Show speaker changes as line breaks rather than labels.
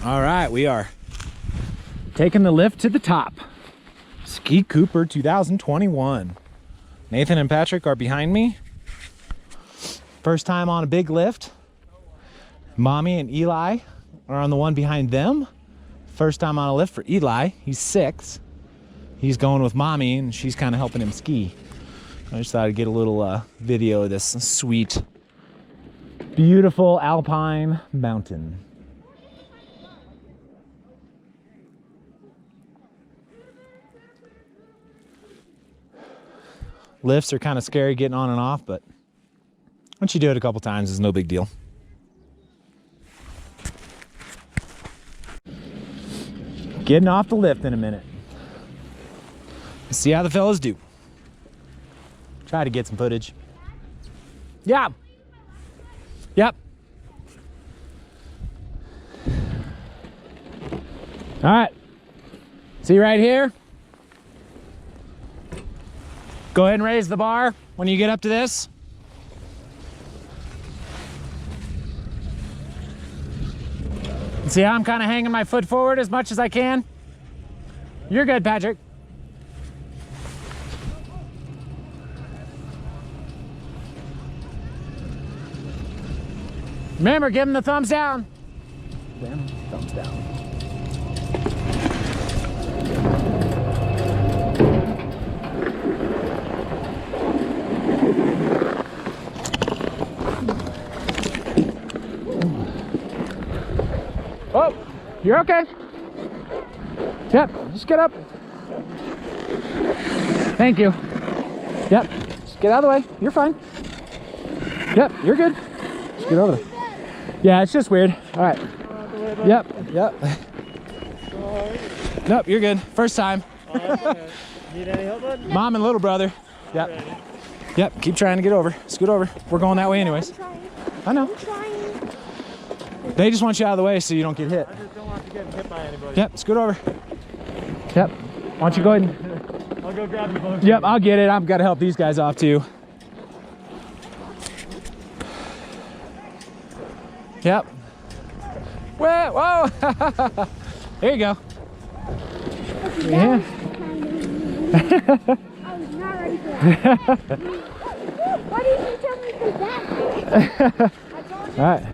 All right, we are taking the lift to the top. Ski Cooper 2021. Nathan and Patrick are behind me. First time on a big lift. Mommy and Eli are on the one behind them. First time on a lift for Eli. He's 6. He's going with Mommy and she's kind of helping him ski. I just thought I'd get a little video of this sweet, beautiful alpine mountain. Lifts are kind of scary getting on and off, but once you do it a couple times, it's no big deal. Getting off the lift in a minute. Let's see how the fellas do. Try to get some footage. Yeah. Yep. All right. See right here? Go ahead and raise the bar when you get up to this. See how I'm kind of hanging my foot forward as much as I can? You're good, Patrick. Remember, give him the thumbs down. Thumbs down. Oh, you're okay. Yep, just get up. Thank you. Yep, just get out of the way. You're fine. Yep, you're good. Just get over there. Yeah, it's just weird. All right. Yep, yep. Nope, you're good. First time.
Need any help, bud?
Mom and little brother. Yep. Yep, keep trying to get over. Scoot over. We're going that way anyways. I know. They just want you out of the way so you don't get hit.
I just don't want to get hit by anybody.
Yep, scoot over. Yep. Why don't you go ahead and...
I'll go grab the boat.
Yep, I'll get it. I've got to help these guys off too. Yep. Whoa! Whoa! There you go. Yeah.
I was not ready for that. Why didn't you tell me to do that?
All right.